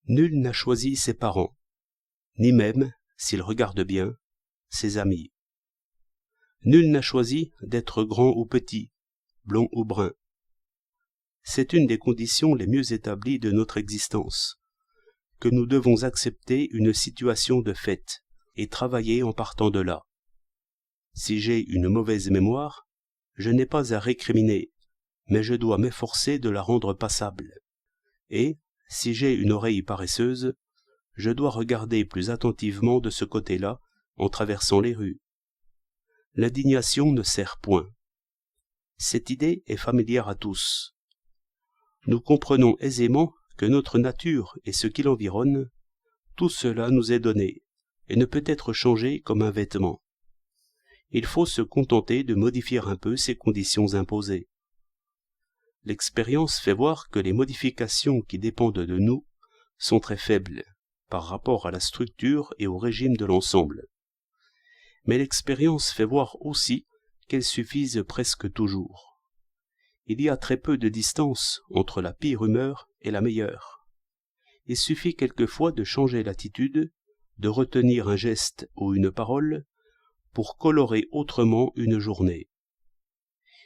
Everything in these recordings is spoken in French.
Nul n'a choisi ses parents, ni même, s'il regarde bien, ses amis. Nul n'a choisi d'être grand ou petit, blond ou brun. C'est une des conditions les mieux établies de notre existence, que nous devons accepter une situation de fait et travailler en partant de là. Si j'ai une mauvaise mémoire, je n'ai pas à récriminer, mais je dois m'efforcer de la rendre passable. Et, si j'ai une oreille paresseuse, je dois regarder plus attentivement de ce côté-là en traversant les rues. L'indignation ne sert point. Cette idée est familière à tous. Nous comprenons aisément que notre nature et ce qui l'environne, tout cela nous est donné et ne peut être changé comme un vêtement. Il faut se contenter de modifier un peu ces conditions imposées. L'expérience fait voir que les modifications qui dépendent de nous sont très faibles par rapport à la structure et au régime de l'ensemble. Mais l'expérience fait voir aussi qu'elles suffisent presque toujours. Il y a très peu de distance entre la pire humeur et la meilleure. Il suffit quelquefois de changer l'attitude, de retenir un geste ou une parole, pour colorer autrement une journée.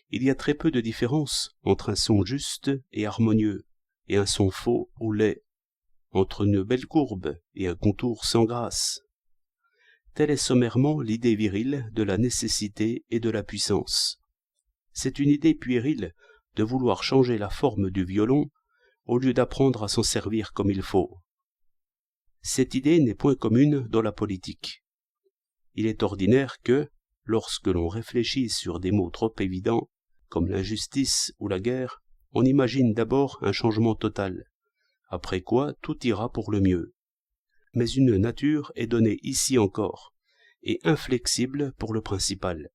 Il y a très peu de différence entre un son juste et harmonieux et un son faux ou laid, entre une belle courbe et un contour sans grâce. Telle est sommairement l'idée virile de la nécessité et de la puissance. C'est une idée puérile de vouloir changer la forme du violon au lieu d'apprendre à s'en servir comme il faut. Cette idée n'est point commune dans la politique. Il est ordinaire que, lorsque l'on réfléchit sur des mots trop évidents, comme l'injustice ou la guerre, on imagine d'abord un changement total, après quoi tout ira pour le mieux. Mais une nature est donnée ici encore, et inflexible pour le principal.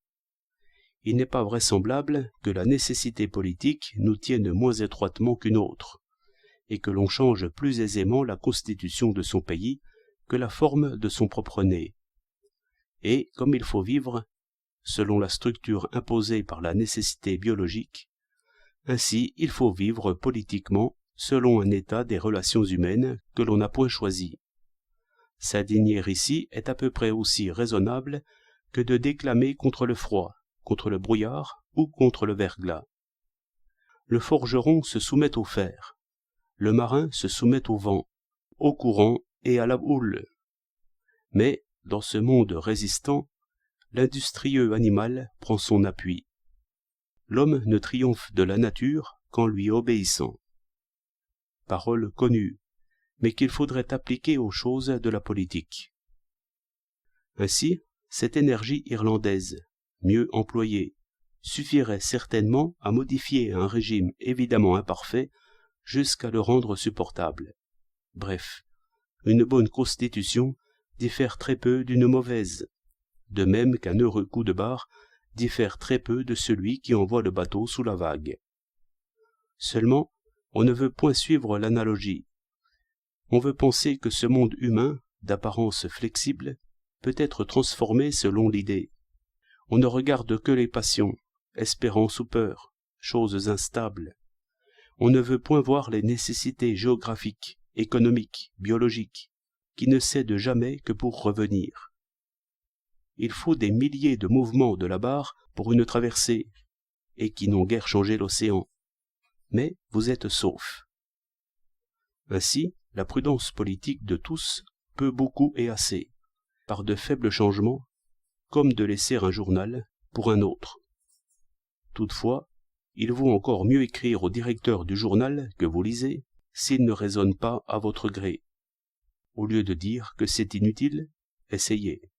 Il n'est pas vraisemblable que la nécessité politique nous tienne moins étroitement qu'une autre, et que l'on change plus aisément la constitution de son pays que la forme de son propre nez. Et, comme il faut vivre, selon la structure imposée par la nécessité biologique, ainsi il faut vivre politiquement selon un état des relations humaines que l'on n'a point choisi. S'indigner ici est à peu près aussi raisonnable que de déclamer contre le froid, contre le brouillard ou contre le verglas. Le forgeron se soumet au fer, le marin se soumet au vent, au courant et à la houle. Mais, dans ce monde résistant, l'industrieux animal prend son appui. L'homme ne triomphe de la nature qu'en lui obéissant. Parole connue, mais qu'il faudrait appliquer aux choses de la politique. Ainsi, cette énergie irlandaise, mieux employée, suffirait certainement à modifier un régime évidemment imparfait jusqu'à le rendre supportable. Bref, une bonne constitution diffère très peu d'une mauvaise, de même qu'un heureux coup de barre diffère très peu de celui qui envoie le bateau sous la vague. Seulement, on ne veut point suivre l'analogie. On veut penser que ce monde humain, d'apparence flexible, peut être transformé selon l'idée. On ne regarde que les passions, espérance ou peur, choses instables. On ne veut point voir les nécessités géographiques, économiques, biologiques, qui ne cèdent jamais que pour revenir. Il faut des milliers de mouvements de la barre pour une traversée, et qui n'ont guère changé l'océan. Mais vous êtes saufs. Ainsi, la prudence politique de tous peut beaucoup et assez, par de faibles changements, comme de laisser un journal pour un autre. Toutefois, il vaut encore mieux écrire au directeur du journal que vous lisez, s'il ne raisonne pas à votre gré. Au lieu de dire que c'est inutile, essayez.